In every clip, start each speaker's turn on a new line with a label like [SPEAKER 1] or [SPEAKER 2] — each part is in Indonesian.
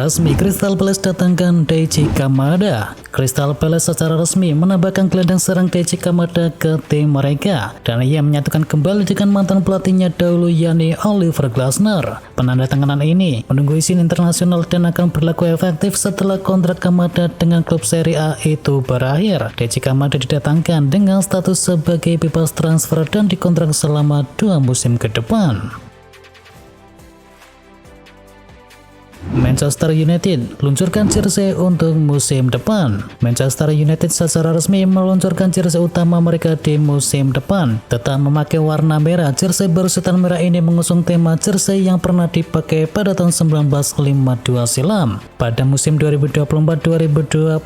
[SPEAKER 1] Resmi Crystal Palace datangkan Daichi Kamada. Crystal Palace secara resmi menambahkan gelandang serang Daichi Kamada ke tim mereka, dan ia menyatukan kembali dengan mantan pelatihnya dahulu yakni Oliver Glasner. Penandatanganan ini menunggu izin internasional dan akan berlaku efektif setelah kontrak Kamada dengan klub Serie A itu berakhir. Daichi Kamada didatangkan dengan status sebagai bebas transfer dan dikontrak selama 2 musim ke depan. Manchester United luncurkan jersey untuk musim depan. Manchester United secara resmi meluncurkan jersey utama mereka di musim depan. Tetap memakai warna merah, jersey berusutan merah ini mengusung tema jersey yang pernah dipakai pada tahun 1952 silam. Pada musim 2024-2025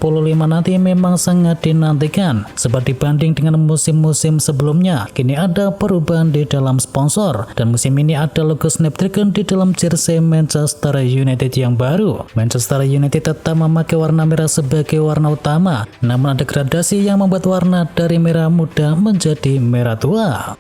[SPEAKER 1] nanti memang sangat dinantikan, sebab dibanding dengan musim-musim sebelumnya, kini ada perubahan di dalam sponsor, dan musim ini ada logo Snapdragon di dalam jersey Manchester United yang baru. Manchester United tetap memakai warna merah sebagai warna utama, namun ada gradasi yang membuat warna dari merah muda menjadi merah tua.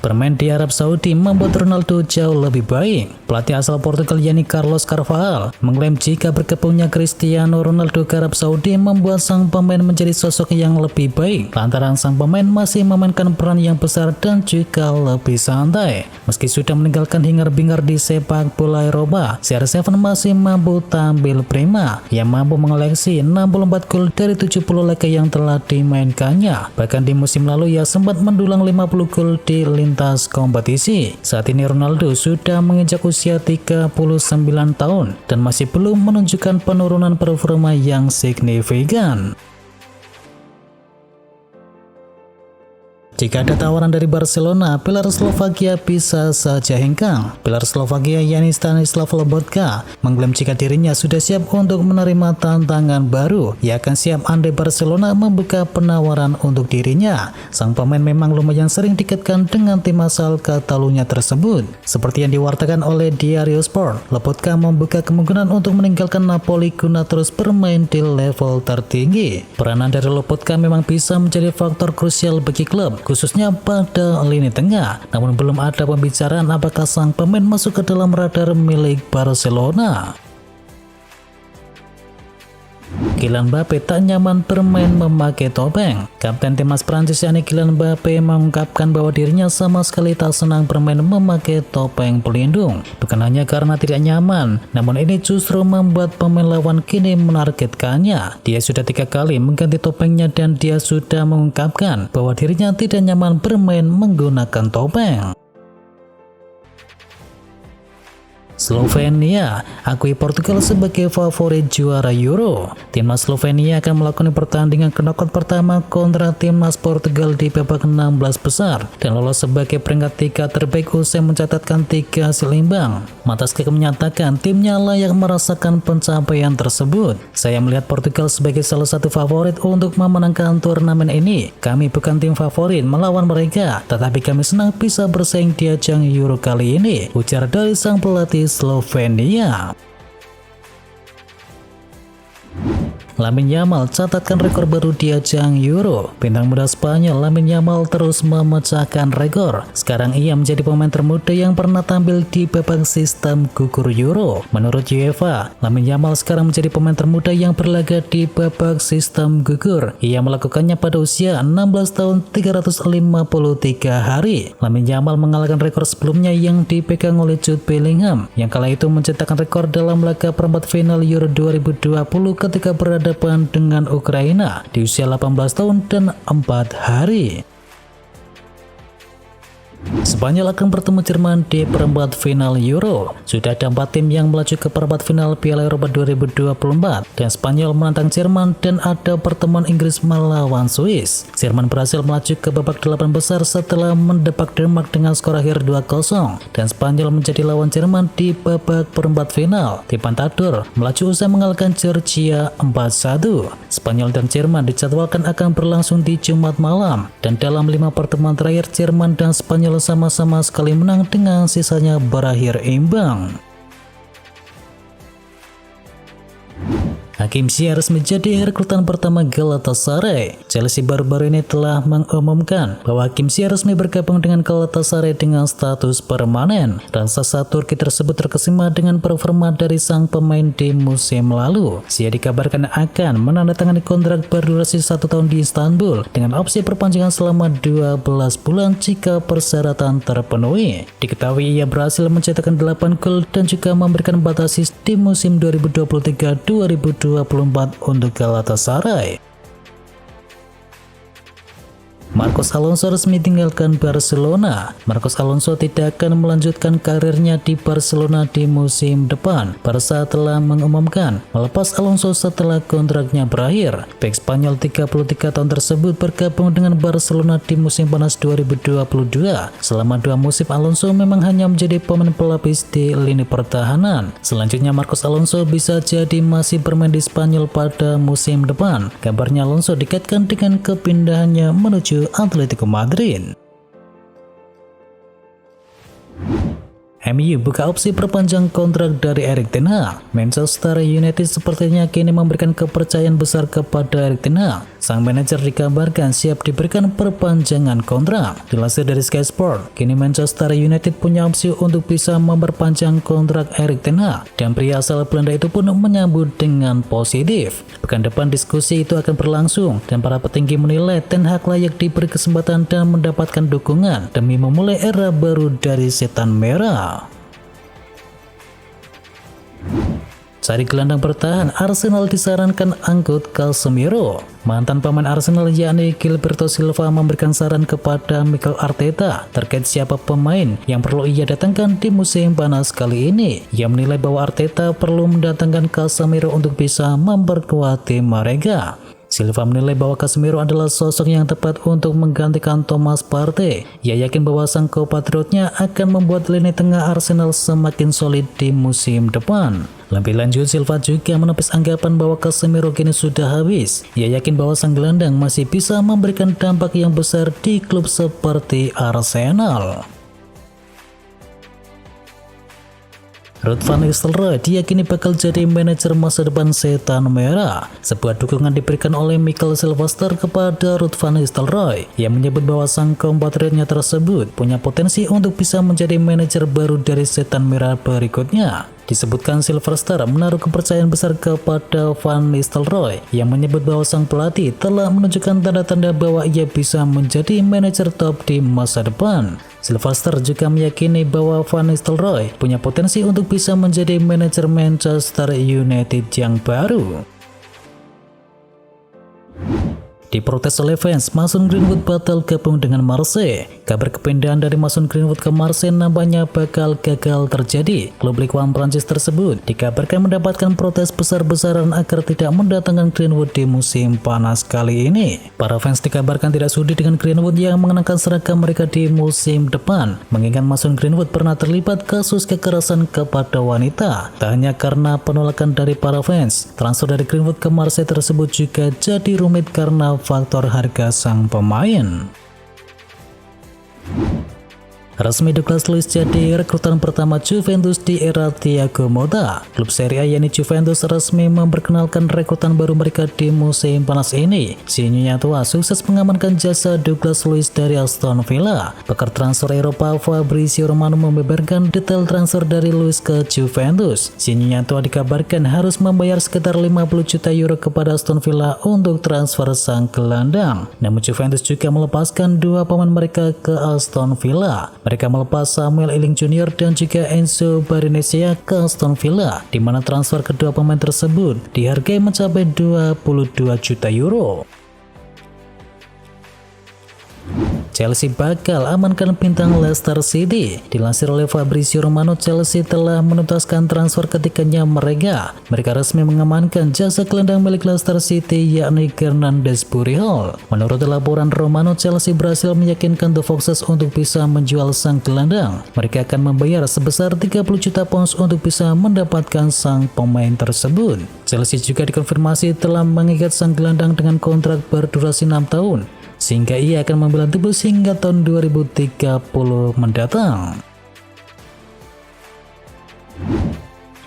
[SPEAKER 1] Bermain di Arab Saudi membuat Ronaldo jauh lebih baik. Pelatih asal Portugal yakni Carlos Carvalhal mengklaim jika bergabungnya Cristiano Ronaldo ke Arab Saudi membuat sang pemain menjadi sosok yang lebih baik, lantaran sang pemain masih memainkan peran yang besar dan juga lebih santai. Meski sudah meninggalkan hingar-bingar di sepak bola Eropa, CR7 masih mampu tampil prima. Ia mampu mengoleksi 64 gol dari 70 laga yang telah dimainkannya. Bahkan di musim lalu ia sempat mendulang 50 gol di lintas kompetisi. Saat ini Ronaldo sudah menginjak usia 39 tahun dan masih belum menunjukkan penurunan performa yang signifikan. Jika ada tawaran dari Barcelona, pilar Slovakia bisa saja hengkang. Pilar Slovakia yakni Stanislav Lobotka mengklaim jika dirinya sudah siap untuk menerima tantangan baru. Ia akan siap andai Barcelona membuka penawaran untuk dirinya. Sang pemain memang lumayan sering dikaitkan dengan tim asal Catalunya tersebut. Seperti yang diwartakan oleh Diario Sport, Lobotka membuka kemungkinan untuk meninggalkan Napoli guna terus bermain di level tertinggi. Peranan dari Lobotka memang bisa menjadi faktor krusial bagi klub, khususnya pada lini tengah, namun belum ada pembicaraan apakah sang pemain masuk ke dalam radar milik Barcelona. Kylian Mbappe tak nyaman bermain memakai topeng. Kapten timnas Prancis yakni Kylian Mbappe mengungkapkan bahwa dirinya sama sekali tak senang bermain memakai topeng pelindung. Bukan hanya karena tidak nyaman, namun ini justru membuat pemain lawan kini menargetkannya. Dia sudah 3 kali mengganti topengnya dan dia sudah mengungkapkan bahwa dirinya tidak nyaman bermain menggunakan topeng. Slovenia akui Portugal sebagai favorit juara Euro. Timnas Slovenia akan melakukan pertandingan knockout pertama kontra timnas Portugal di babak 16 besar dan lolos sebagai peringkat 3 terbaik usai mencatatkan 3 hasil imbang. Mataske menyatakan timnya layak merasakan pencapaian tersebut. Saya melihat Portugal sebagai salah satu favorit untuk memenangkan turnamen ini. Kami bukan tim favorit melawan mereka, tetapi kami senang bisa bersaing di ajang Euro kali ini, ujar dari sang pelatih Slovenia. Lamine Yamal catatkan rekor baru di ajang Euro. Bintang muda Spanyol Lamine Yamal terus memecahkan rekor. Sekarang ia menjadi pemain termuda yang pernah tampil di babak sistem gugur Euro. Menurut UEFA, Lamine Yamal sekarang menjadi pemain termuda yang berlaga di babak sistem gugur. Ia melakukannya pada usia 16 tahun 353 hari. Lamine Yamal mengalahkan rekor sebelumnya yang dipegang oleh Jude Bellingham, yang kala itu mencetakkan rekor dalam laga perempat final Euro 2020 ketika berhadapan dengan Ukraina di usia 18 tahun dan 4 hari. Spanyol akan bertemu Jerman di perempat final Euro. Sudah ada 4 tim yang melaju ke perempat final Piala Eropa 2024 dan Spanyol menantang Jerman dan ada pertemuan Inggris melawan Swiss. Jerman berhasil melaju ke babak 8 besar setelah mendepak Denmark dengan skor akhir 2-0 dan Spanyol menjadi lawan Jerman di babak perempat final. Tim Pantador melaju usai mengalahkan Georgia 4-1. Spanyol dan Jerman dijadwalkan akan berlangsung di Jumat malam dan dalam 5 pertemuan terakhir Jerman dan Spanyol sama-sama sekali menang dengan sisanya berakhir imbang. Hakim Ziyech resmi menjadi rekrutan pertama Galatasaray. Chelsea baru-baru ini telah mengumumkan bahwa Hakim Ziyech resmi bergabung dengan Galatasaray dengan status permanen. Raksasa Turki tersebut terkesima dengan performa dari sang pemain di musim lalu. Ziyech dikabarkan akan menandatangani kontrak berdurasi 1 tahun di Istanbul dengan opsi perpanjangan selama 12 bulan jika persyaratan terpenuhi. Diketahui ia berhasil mencetakkan 8 gol dan juga memberikan 4 assist di musim 2023-2024 untuk Galatasaray. Marcos Alonso resmi tinggalkan Barcelona. Marcos Alonso tidak akan melanjutkan karirnya di Barcelona di musim depan. Barca telah mengumumkan melepas Alonso setelah kontraknya berakhir. Bek Spanyol 33 tahun tersebut bergabung dengan Barcelona di musim panas 2022. Selama 2 musim Alonso memang hanya menjadi pemain pelapis di lini pertahanan. Selanjutnya Marcos Alonso bisa jadi masih bermain di Spanyol pada musim depan. Kabarnya Alonso dikaitkan dengan kepindahannya menuju Atletico Madrid. MU buka opsi perpanjang kontrak dari Erik ten Hag. Manchester United sepertinya kini memberikan kepercayaan besar kepada Erik ten Hag. Sang manajer dikabarkan siap diberikan perpanjangan kontrak. Dilansir dari Sky Sport, kini Manchester United punya opsi untuk bisa memperpanjang kontrak Erik ten Hag, dan pria asal Belanda itu pun menyambut dengan positif. Pekan depan diskusi itu akan berlangsung dan para petinggi menilai ten Hag layak diberi kesempatan dan mendapatkan dukungan demi memulai era baru dari Setan Merah. Cari gelandang bertahan, Arsenal disarankan angkut Casemiro. Mantan pemain Arsenal yakni Gilberto Silva memberikan saran kepada Mikel Arteta terkait siapa pemain yang perlu ia datangkan di musim panas kali ini. Ia menilai bahwa Arteta perlu mendatangkan Casemiro untuk bisa memperkuat tim mereka. Silva menilai bahwa Casemiro adalah sosok yang tepat untuk menggantikan Thomas Partey. Ia yakin bahwa sang compatriotnya akan membuat lini tengah Arsenal semakin solid di musim depan. Lebih lanjut, Silva juga menepis anggapan bahwa Casemiro kini sudah habis. Ia yakin bahwa sang gelandang masih bisa memberikan dampak yang besar di klub seperti Arsenal. Ruud van Nistelrooy diyakini bakal jadi manajer masa depan Setan Merah. Sebuah dukungan diberikan oleh Michael Sylvester kepada Ruud van Nistelrooy. Ia menyebut bahwa sang compatriotnya tersebut punya potensi untuk bisa menjadi manajer baru dari Setan Merah berikutnya. Disebutkan Sylvester menaruh kepercayaan besar kepada Van Nistelrooy yang menyebut bahwa sang pelatih telah menunjukkan tanda-tanda bahwa ia bisa menjadi manajer top di masa depan. Sylvester juga meyakini bahwa Van Nistelrooy punya potensi untuk bisa menjadi manajer Manchester United yang baru. Diprotes oleh fans, Mason Greenwood batal gabung dengan Marseille. Kabar kepindahan dari Mason Greenwood ke Marseille nampaknya bakal gagal terjadi. Klub Ligue 1 Prancis tersebut dikabarkan mendapatkan protes besar-besaran agar tidak mendatangkan Greenwood di musim panas kali ini. Para fans dikabarkan tidak sudi dengan Greenwood yang mengenakan seragam mereka di musim depan, mengingat Mason Greenwood pernah terlibat kasus kekerasan kepada wanita. Tak hanya karena penolakan dari para fans, transfer dari Greenwood ke Marseille tersebut juga jadi rumit karena faktor harga sang pemain. Resmi Douglas Luiz jadi rekrutan pertama Juventus di era Thiago Motta. Klub Serie A yakni Juventus resmi memperkenalkan rekrutan baru mereka di musim panas ini. Si Nyonya tua sukses mengamankan jasa Douglas Luiz dari Aston Villa. Pakar transfer Eropa Fabrizio Romano membeberkan detail transfer dari Luiz ke Juventus. Si Nyonya tua dikabarkan harus membayar sekitar 50 juta euro kepada Aston Villa untuk transfer sang gelandang. Namun Juventus juga melepaskan 2 pemain mereka ke Aston Villa. Mereka melepas Samuel Eling Jr. dan juga Enzo Barrenechea ke Aston Villa, di mana transfer kedua pemain tersebut dihargai mencapai 22 juta euro. Chelsea bakal amankan bintang Leicester City. Dilansir oleh Fabrizio Romano, Chelsea telah menuntaskan transfer ketiganya mereka. Mereka resmi mengamankan jasa gelandang milik Leicester City yakni Hernandez Burial. Menurut laporan Romano, Chelsea berhasil meyakinkan The Foxes untuk bisa menjual sang gelandang. Mereka akan membayar sebesar 30 juta pounds untuk bisa mendapatkan sang pemain tersebut. Chelsea juga dikonfirmasi telah mengikat sang gelandang dengan kontrak berdurasi 6 tahun. Sehingga ia akan membela The Blues hingga tahun 2030 mendatang.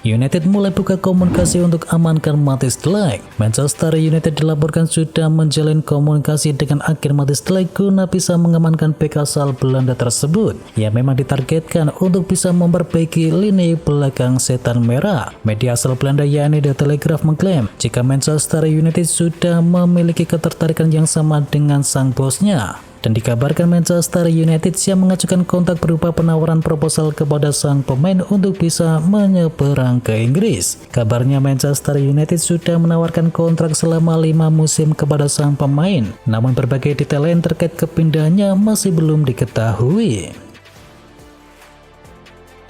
[SPEAKER 1] United mulai buka komunikasi untuk amankan Matthijs de Ligt. Manchester United dilaporkan sudah menjalin komunikasi dengan agen Matthijs de Ligt guna bisa mengamankan bek asal Belanda tersebut, yang memang ditargetkan untuk bisa memperbaiki lini belakang setan merah. Media asal Belanda yakni The Telegraph mengklaim jika Manchester United sudah memiliki ketertarikan yang sama dengan sang bosnya. Dan dikabarkan Manchester United siap mengajukan kontak berupa penawaran proposal kepada sang pemain untuk bisa menyeberang ke Inggris. Kabarnya Manchester United sudah menawarkan kontrak selama 5 musim kepada sang pemain, namun berbagai detail lain terkait kepindahannya masih belum diketahui.